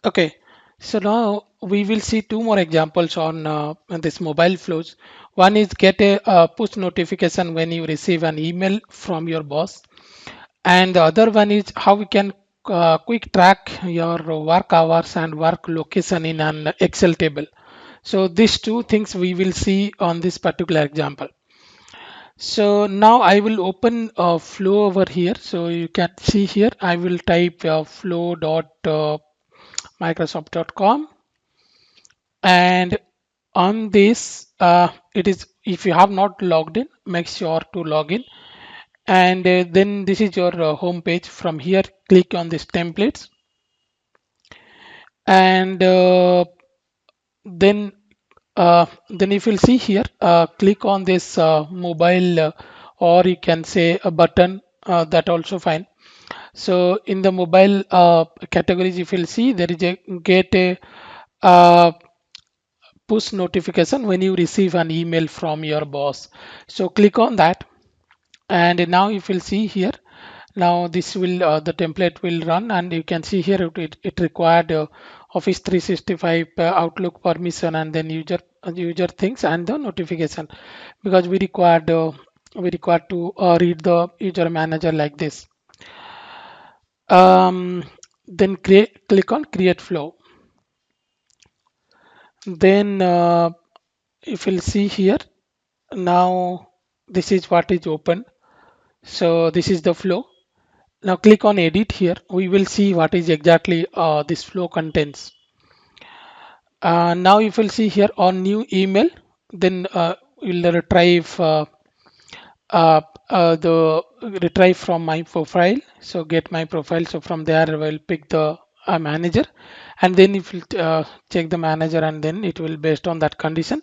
Okay, so now we will see two more examples on this mobile flows. One is get a push notification when you receive an email from your boss, and the other one is how we can quick track your work hours and work location in an Excel table. So these two things we will see on this particular example. So now I will open a flow over here. So you can see here I will type flow.microsoft.com, and on this it is, if you have not logged in, make sure to log in, and then this is your home page. From here, click on this templates, and then then if you'll see here, click on this mobile, or you can say a button, that also fine. So in the mobile categories, if you'll see, there is a get a uh, push notification when you receive an email from your boss. So click on that, and now if you'll see here, now this will the template will run, and you can see here it required Office 365 Outlook permission, and then user things and the notification, because we required to read the user manager like this. um, then click on create flow. Then if you'll see here, now this is what is open. So this is the flow. Now click on edit here. We will see what is exactly this flow contains. Now if you'll see here on new email, then we'll uh, the retrieve from my profile. So get my profile. So from there we'll pick the manager, and then if you check the manager, and then it will based on that condition.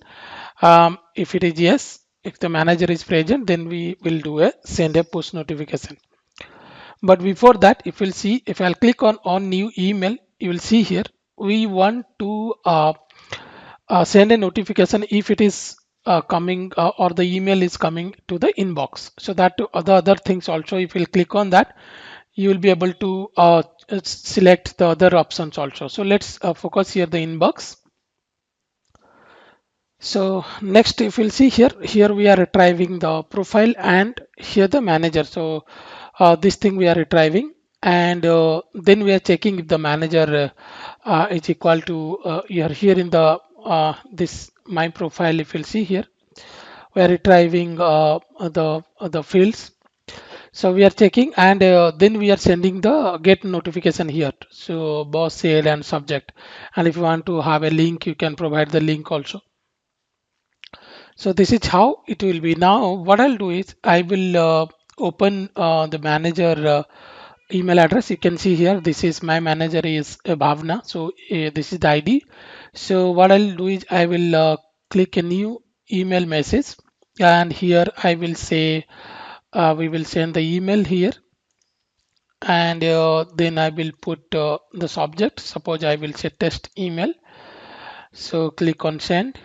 If it is yes, if the manager is present, then we will do a send a push notification. But before that, if you'll see, if I'll click on new email, you will see here we want to send a notification if it is coming, or the email is coming to the inbox. So that the other things also, if you'll click on that, you will be able to select the other options also. So let's focus here the inbox. So next, if you'll see here, here we are retrieving the profile, and here the manager. So this thing we are retrieving, and then we are checking if the manager is equal to here in the this my profile. If you'll see here, we are retrieving the fields. So we are checking, and then we are sending the get notification here. So boss said and subject, and if you want to have a link, you can provide the link also. So this is how it will be. Now what I'll do is I will open the manager email address. You can see here, this is my manager is Bhavna. So this is the ID. So what I'll do is I will click a new email message, and here I will say we will send the email here, and then I will put the subject. Suppose I will say test email. So click on send.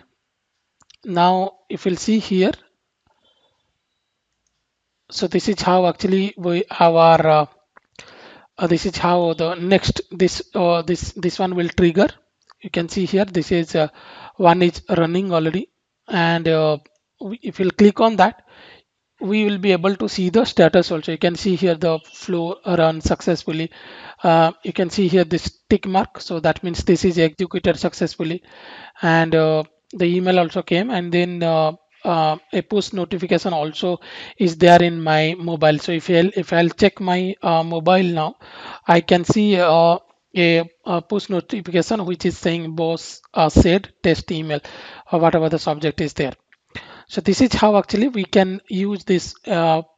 Now if you'll see here, so this is how actually we our this is how the next this one will trigger. You can see here, this is one is running already, and if you'll click on that, we will be able to see the status also. You can see here the flow run successfully. You can see here this tick mark, so that means this is executed successfully, and the email also came, and then a push notification also is there in my mobile. So if I'll check my mobile now, I can see a push notification which is saying boss said test email, or whatever the subject is there. So this is how actually we can use this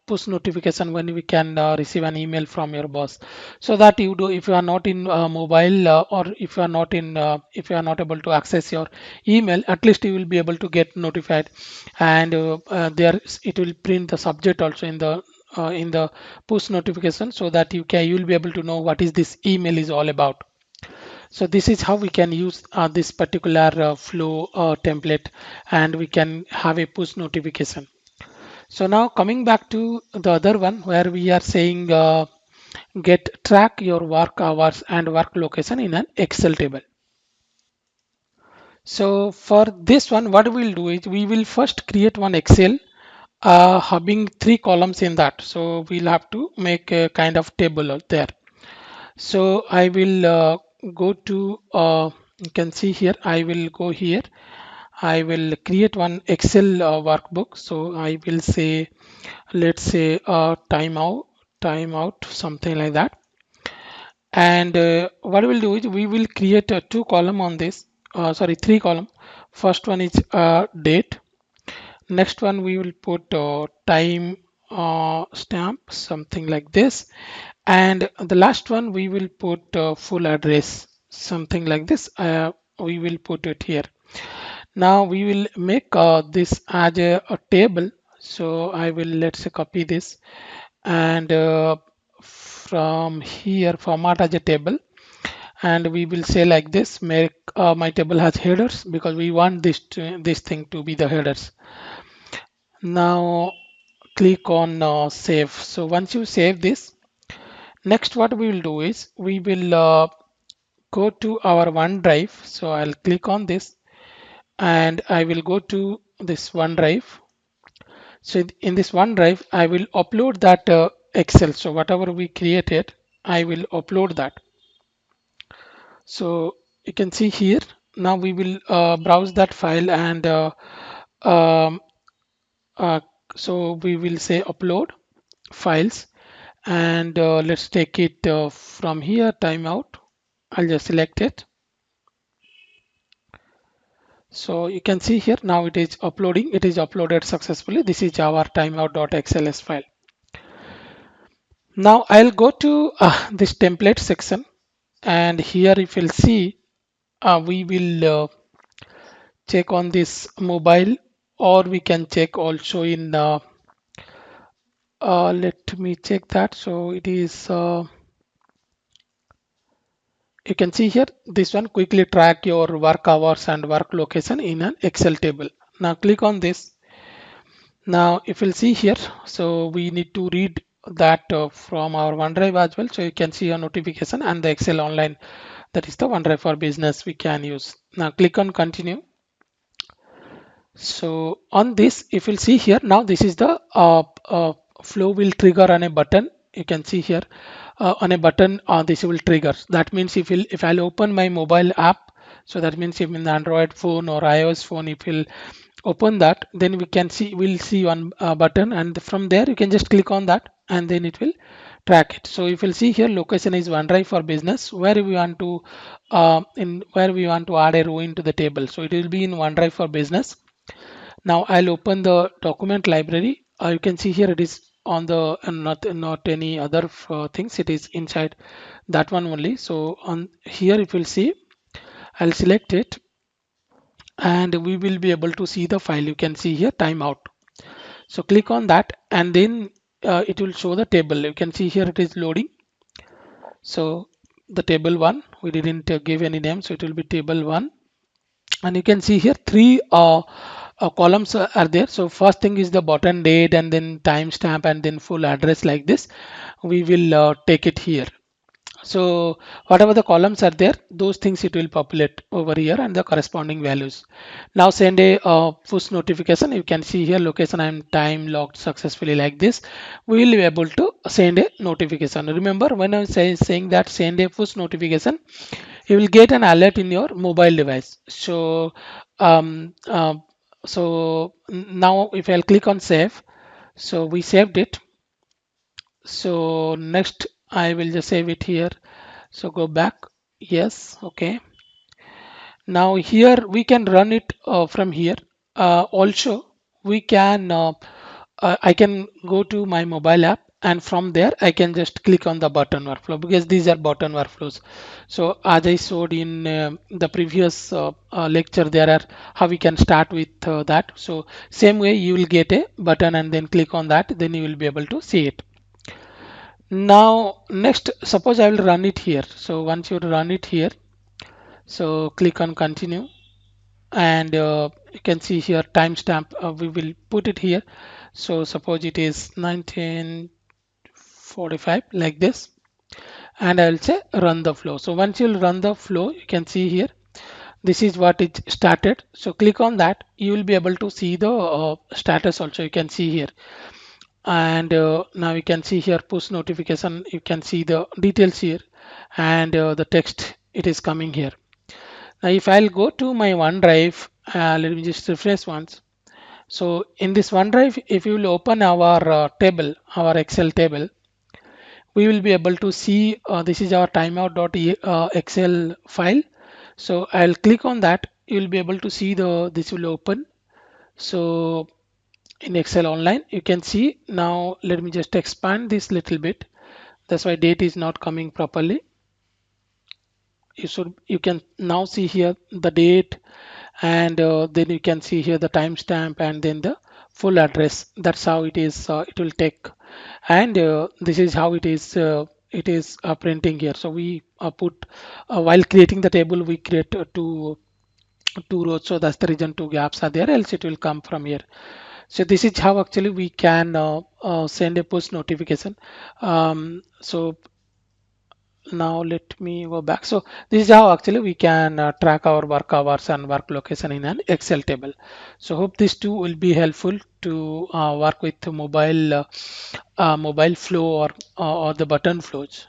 push notification when we can receive an email from your boss. So that you do, if you are not in mobile, or if you are not in if you are not able to access your email, at least you will be able to get notified, and there it will print the subject also in the push notification, so that you will be able to know what is this email is all about. So this is how we can use this particular flow template, and we can have a push notification. So now coming back to the other one, where we are saying get track your work hours and work location in an Excel table. So for this one, what we'll do is we will first create one Excel having three columns in that. So we'll have to make a kind of table out there. So I will go to, you can see here, I will go here. I will create one Excel workbook. So I will say, let's say timeout, something like that. And what we'll do is we will create a two column on this, sorry, three column. First one is date. Next one we will put time stamp, something like this. And the last one we will put full address, something like this. We will put it here. Now we will make this as a table. So I will, let's say, copy this and from here format as a table, and we will say like this, make my table has headers because we want this thing to be the headers. Now click on save. So once you save this, next what we will do is we will go to our OneDrive. So I'll click on this and I will go to this OneDrive. So in this OneDrive, I will upload that Excel. So whatever we created, I will upload that. So you can see here. Now we will browse that file and um, uh, so we will say upload files, and let's take it from here, timeout. I'll just select it. So you can see here now it is uploading. It is uploaded successfully. This is our timeout.xls file. Now I'll go to this template section, and here if you'll see, we will check on this mobile, or we can check also in let me check that. So it is you can see here, this one, quickly track your work hours and work location in an Excel table. Now click on this. Now if you'll see here, so we need to read that from our OneDrive as well. So you can see a notification and the Excel online, that is the OneDrive for business we can use. Now click on continue. So on this, if you'll see here, now this is the flow will trigger on a button. You can see here on a button, this will trigger. That means if I'll open my mobile app, so that means if in the Android phone or iOS phone, if you'll open that, then we'll see one button, and from there you can just click on that and then it will track it. So if you'll see here, location is OneDrive for business, where we want to add a row into the table. So it will be in OneDrive for business. Now I'll open the document library. You can see here it is on the not any other things. It is inside that one only. So on here, if you'll see, I'll select it and we will be able to see the file. You can see here timeout. So click on that and then it will show the table. You can see here it is loading. So the table one, we didn't give any name, so it will be table one. And you can see here three columns are there. So first thing is the button date, and then timestamp, and then full address, like this. We will take it here. So whatever the columns are there, those things it will populate over here and the corresponding values. Now send a push notification. You can see here location and time logged successfully, like this. We will be able to send a notification. Remember, when I saying that send a push notification, you will get an alert in your mobile device. So um, uh, now if I'll click on save, so we saved it. So next I will just save it here. So go back. Yes. Okay. Now here we can run it from here. Also, we can I can go to my mobile app, and from there I can just click on the button workflow, because these are button workflows. So as I showed in the previous lecture, there are how we can start with that. So same way you will get a button and then click on that, then you will be able to see it. Now next, suppose I will run it here. So once you run it here, so click on continue, and you can see here timestamp. We will put it here. So suppose it is 1945, like this. and I will say run the flow. So once you'll run the flow, you can see here, this is what it started. So click on that, you will be able to see the status also, you can see here. And now you can see here push notification, you can see the details here, and the text it is coming here. Now if I'll go to my OneDrive, let me just refresh once. So in this OneDrive, if you will open our table, our Excel table, we will be able to see this is our timeout.excel file. So I'll click on that, you will be able to see this will open. So in Excel online, you can see. Now let me just expand this little bit. That's why date is not coming properly. You can now see here the date, and then you can see here the timestamp and then the full address. That's how it is, it will take. And this is how it is printing here. So we put while creating the table, we create two rows, so that's the reason two gaps are there, else it will come from here. So this is how actually we can send a push notification. So now let me go back. So this is how actually we can track our work hours and work location in an Excel table. So hope this too will be helpful to work with mobile flow or the button flows.